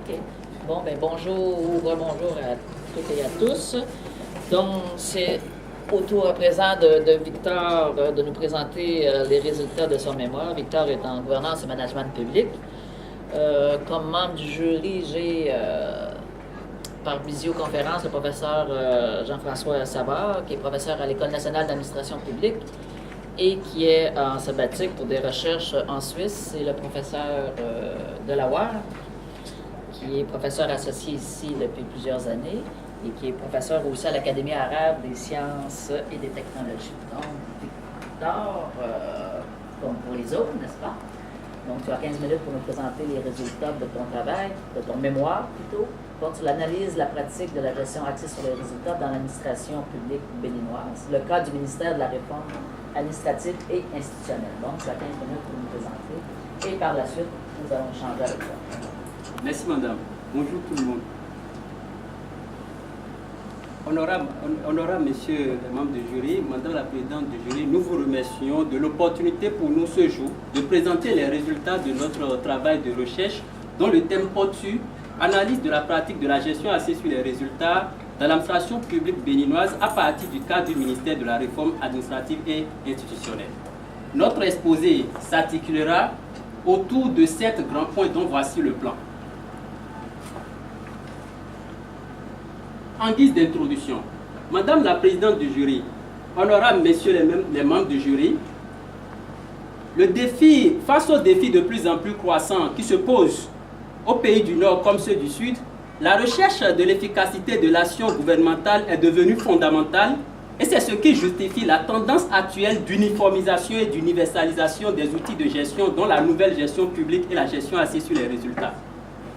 OK. Bon, ben bonjour ou rebonjour à toutes et à tous. Donc, c'est au tour à présent de Victor de nous présenter les résultats de son mémoire. Victor est en gouvernance et management public. Comme membre du jury, j'ai par visioconférence le professeur Jean-François Savard, qui est professeur à l'École nationale d'administration publique et qui est en sabbatique pour des recherches en Suisse. C'est le professeur Delaware, qui est professeur associé ici depuis plusieurs années et qui est professeur aussi à l'Académie arabe des sciences et des technologies. Donc, Victor, comme pour les autres, n'est-ce pas? Donc, tu as 15 minutes pour nous présenter les résultats de ton travail, de ton mémoire plutôt, porte sur l'analyse, la pratique de la gestion axée sur les résultats dans l'administration publique béninoise, le cas du ministère de la Réforme administrative et institutionnelle. Donc, tu as 15 minutes pour nous présenter et par la suite, nous allons échanger avec toi. Merci, madame. Bonjour tout le monde. Honorable messieurs les membres du jury, madame la présidente du jury, nous vous remercions de l'opportunité pour nous ce jour de présenter les résultats de notre travail de recherche dont le thème porte sur analyse de la pratique de la gestion axée sur les résultats dans l'administration publique béninoise à partir du cadre du ministère de la Réforme administrative et institutionnelle. Notre exposé s'articulera autour de 7 grands points dont voici le plan. En guise d'introduction, madame la présidente du jury, honorables messieurs les membres du jury, face aux défis de plus en plus croissants qui se posent aux pays du Nord comme ceux du Sud, la recherche de l'efficacité de l'action gouvernementale est devenue fondamentale et c'est ce qui justifie la tendance actuelle d'uniformisation et d'universalisation des outils de gestion dont la nouvelle gestion publique et la gestion assise sur les résultats.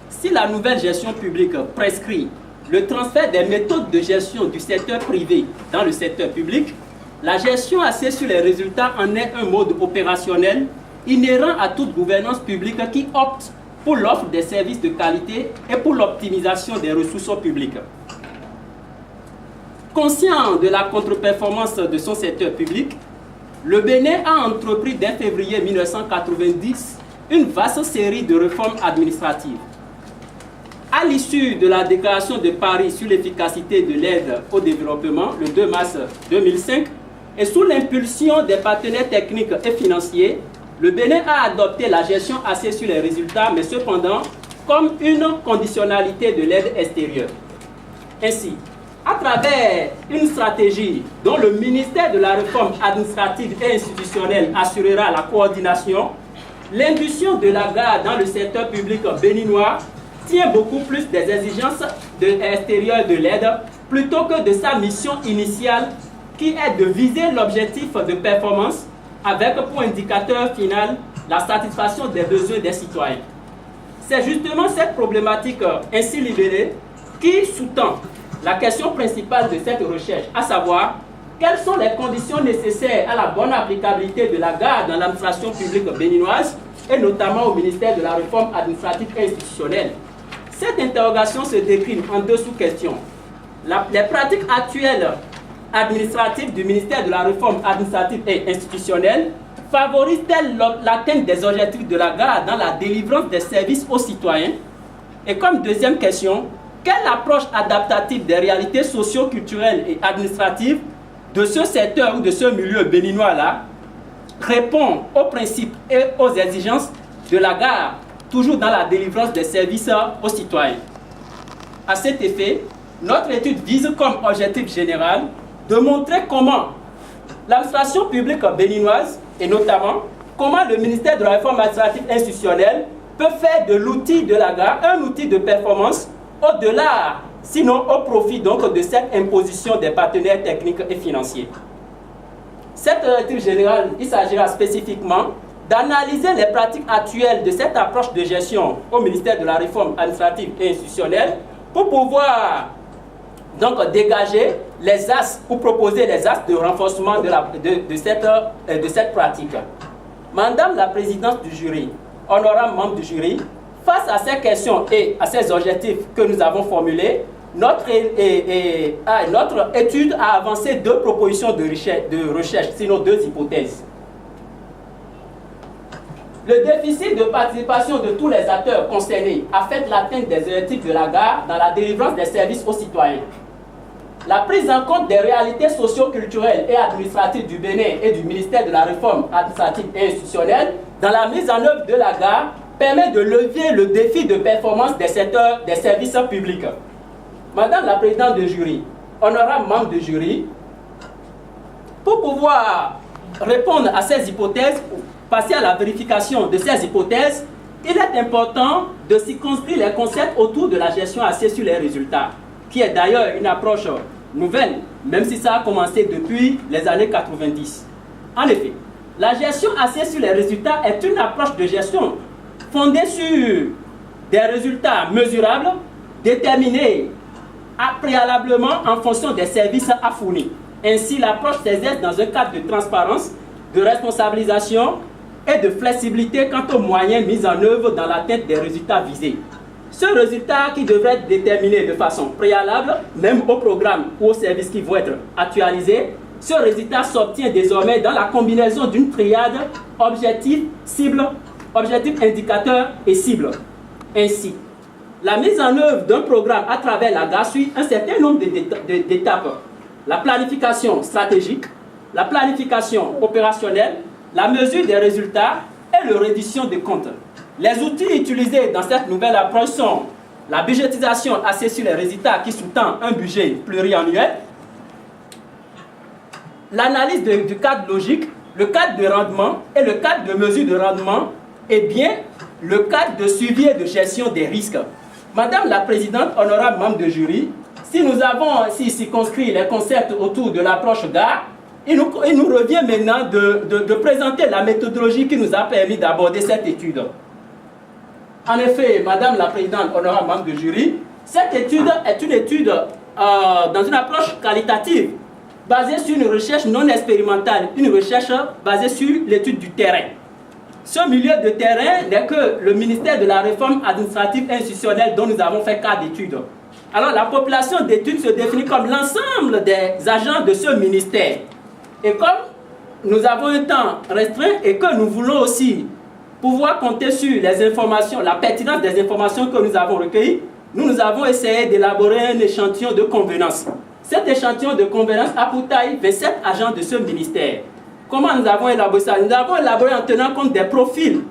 Si la nouvelle gestion publique prescrit le transfert des méthodes de gestion du secteur privé dans le secteur public, la gestion axée sur les résultats en est un mode opérationnel inhérent à toute gouvernance publique qui opte pour l'offre des services de qualité et pour l'optimisation des ressources publiques. Conscient de la contre-performance de son secteur public, le Bénin a entrepris dès février 1990 une vaste série de réformes administratives. À l'issue de la déclaration de Paris sur l'efficacité de l'aide au développement, le 2 mars 2005, et sous l'impulsion des partenaires techniques et financiers, le Bénin a adopté la gestion axée sur les résultats, mais cependant comme une conditionnalité de l'aide extérieure. Ainsi, à travers une stratégie dont le ministère de la Réforme administrative et institutionnelle assurera la coordination, l'induction de la garde dans le secteur public béninois tient beaucoup plus des exigences extérieures de l'aide plutôt que de sa mission initiale qui est de viser l'objectif de performance avec pour indicateur final la satisfaction des besoins des citoyens. C'est justement cette problématique ainsi libellée qui sous-tend la question principale de cette recherche, à savoir quelles sont les conditions nécessaires à la bonne applicabilité de la garde dans l'administration publique béninoise et notamment au ministère de la Réforme administrative et institutionnelle. Cette interrogation se décline en 2 sous-questions. Les pratiques actuelles administratives du ministère de la Réforme administrative et institutionnelle favorisent-elles l'atteinte des objectifs de la garde dans la délivrance des services aux citoyens? Et comme deuxième question, quelle approche adaptative des réalités socio-culturelles et administratives de ce secteur ou de ce milieu béninois-là répond aux principes et aux exigences de la garde, toujours dans la délivrance des services aux citoyens? À cet effet, notre étude vise comme objectif général de montrer comment l'administration publique béninoise, et notamment comment le ministère de la Réforme administrative institutionnelle peut faire de l'outil de la garde un outil de performance au-delà, sinon au profit donc de cette imposition des partenaires techniques et financiers. Cette étude générale, il s'agira spécifiquement d'analyser les pratiques actuelles de cette approche de gestion au ministère de la Réforme administrative et institutionnelle pour pouvoir donc dégager les axes ou proposer les axes de renforcement de cette pratique. Madame la présidente du jury, honorable membre du jury, face à ces questions et à ces objectifs que nous avons formulés, notre étude a avancé 2 propositions de recherche, sinon 2 hypothèses. Le déficit de participation de tous les acteurs concernés affecte l'atteinte des objectifs de la gare dans la délivrance des services aux citoyens. La prise en compte des réalités socio-culturelles et administratives du Bénin et du ministère de la Réforme administrative et institutionnelle dans la mise en œuvre de la gare permet de lever le défi de performance des secteurs des services publics. Madame la présidente de jury, honorable membre de jury, pour pouvoir répondre à ces hypothèses, passer à la vérification de ces hypothèses, il est important de circonscrire les concepts autour de la gestion axée sur les résultats, qui est d'ailleurs une approche nouvelle, même si ça a commencé depuis les années 90. En effet, la gestion axée sur les résultats est une approche de gestion fondée sur des résultats mesurables, déterminés préalablement en fonction des services à fournir. Ainsi, l'approche s'exerce dans un cadre de transparence, de responsabilisation et de flexibilité quant aux moyens mis en œuvre dans l'atteinte des résultats visés. Ce résultat qui devrait être déterminé de façon préalable, même au programme ou aux services qui vont être actualisés, ce résultat s'obtient désormais dans la combinaison d'une triade objectif, cible, objectif indicateur et cible. Ainsi, la mise en œuvre d'un programme à travers la gare suit un certain nombre d'étapes. La planification stratégique, la planification opérationnelle, la mesure des résultats et la reddition des comptes. Les outils utilisés dans cette nouvelle approche sont la budgétisation axée sur les résultats qui sous-tend un budget pluriannuel, l'analyse du cadre logique, le cadre de rendement et le cadre de mesure de rendement, et bien le cadre de suivi et de gestion des risques. Madame la présidente, honorable membre de jury, si nous avons circonscrit les concepts autour de l'approche gare, il nous revient maintenant de présenter la méthodologie qui nous a permis d'aborder cette étude. En effet, Madame la présidente, honorable membre de jury, cette étude est une étude dans une approche qualitative, basée sur une recherche non expérimentale, une recherche basée sur l'étude du terrain. Ce milieu de terrain n'est que le ministère de la Réforme administrative et institutionnelle dont nous avons fait cas d'études. Alors la population d'études se définit comme l'ensemble des agents de ce ministère. Et comme nous avons un temps restreint et que nous voulons aussi pouvoir compter sur les informations, la pertinence des informations que nous avons recueillies, nous avons essayé d'élaborer un échantillon de convenance. Cet échantillon de convenance a pour taille 27 agents de ce ministère. Comment nous avons élaboré ça? Nous avons élaboré en tenant compte des profils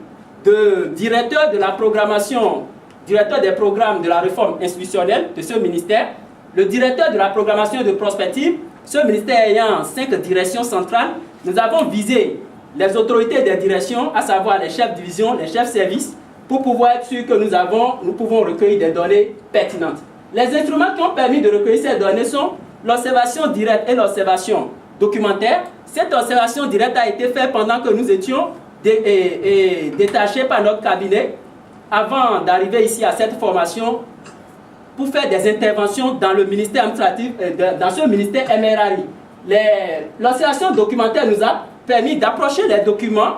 de directeurs de la programmation, directeur des programmes de la réforme institutionnelle de ce ministère, le directeur de la programmation de prospective, ce ministère ayant 5 directions centrales. Nous avons visé les autorités des directions, à savoir les chefs de division, les chefs de service, pour pouvoir être sûr que nous pouvons recueillir des données pertinentes. Les instruments qui ont permis de recueillir ces données sont l'observation directe et l'observation documentaire. Cette observation directe a été faite pendant que nous étions détachés par notre cabinet avant d'arriver ici à cette formation pour faire des interventions dans le ministère administratif, dans ce ministère MRAI. L'observation documentaire nous a permis d'approcher les documents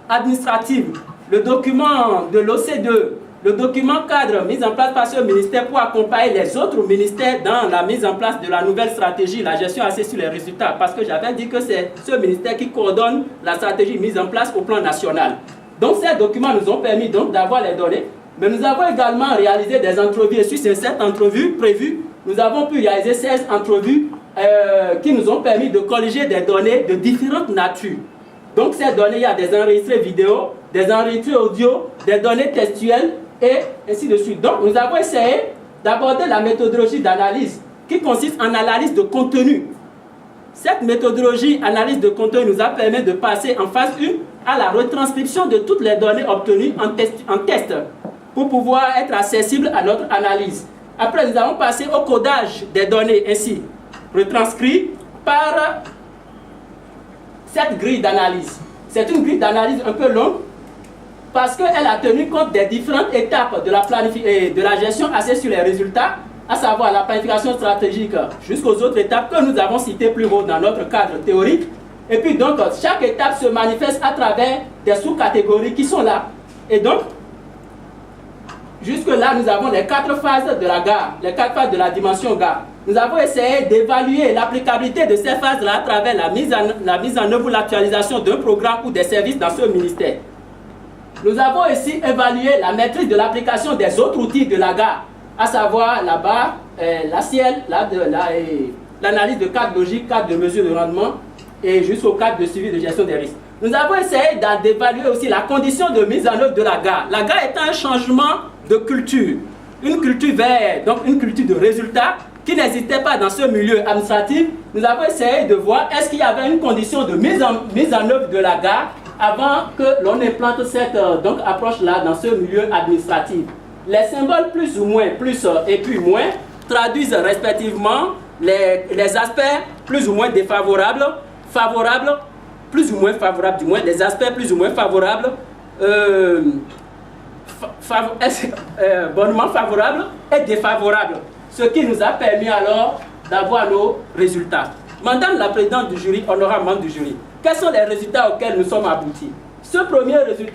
administratifs, le document de l'OCDE, le document cadre mis en place par ce ministère pour accompagner les autres ministères dans la mise en place de la nouvelle stratégie, la gestion axée sur les résultats. Parce que j'avais dit que c'est ce ministère qui coordonne la stratégie mise en place au plan national. Donc ces documents nous ont permis donc d'avoir les données. Mais nous avons également réalisé des entrevues. Et sur ces 7 entrevues prévues, nous avons pu réaliser 16 entrevues qui nous ont permis de colliger des données de différentes natures. Donc ces données, il y a des enregistrés vidéo, des enregistrés audio, des données textuelles, et ainsi de suite. Donc, nous avons essayé d'aborder la méthodologie d'analyse qui consiste en analyse de contenu. Cette méthodologie analyse de contenu nous a permis de passer en phase 1 à la retranscription de toutes les données obtenues en test pour pouvoir être accessibles à notre analyse. Après, nous avons passé au codage des données ainsi retranscrites par cette grille d'analyse. C'est une grille d'analyse un peu longue, parce qu'elle a tenu compte des différentes étapes de la gestion axée sur les résultats, à savoir la planification stratégique jusqu'aux autres étapes que nous avons citées plus haut dans notre cadre théorique. Et puis donc, chaque étape se manifeste à travers des sous-catégories qui sont là. Et donc, jusque-là, nous avons les 4 phases de la gare, les 4 phases de la dimension gare. Nous avons essayé d'évaluer l'applicabilité de ces phases-là à travers la mise en œuvre ou l'actualisation d'un programme ou des services dans ce ministère. Nous avons aussi évalué la maîtrise de l'application des autres outils de la gare, à savoir la barre, la ciel, l'analyse de cadre logique, cadre de mesure de rendement et jusqu'au cadre de suivi de gestion des risques. Nous avons essayé d'évaluer aussi la condition de mise en œuvre de la gare. La gare est un changement de culture, une culture vers, donc une culture de résultats qui n'existait pas dans ce milieu administratif. Nous avons essayé de voir est-ce qu'il y avait une condition de mise en œuvre de la gare avant que l'on implante cette approche-là dans ce milieu administratif. Les symboles plus ou moins, plus et puis moins, traduisent respectivement les aspects plus ou moins défavorables, favorables, plus ou moins favorables du moins, des aspects plus ou moins favorables, bonnement favorables et défavorables. Ce qui nous a permis alors d'avoir nos résultats. Madame la présidente du jury, honorable membre du jury, quels sont les résultats auxquels nous sommes aboutis? Ce premier résultat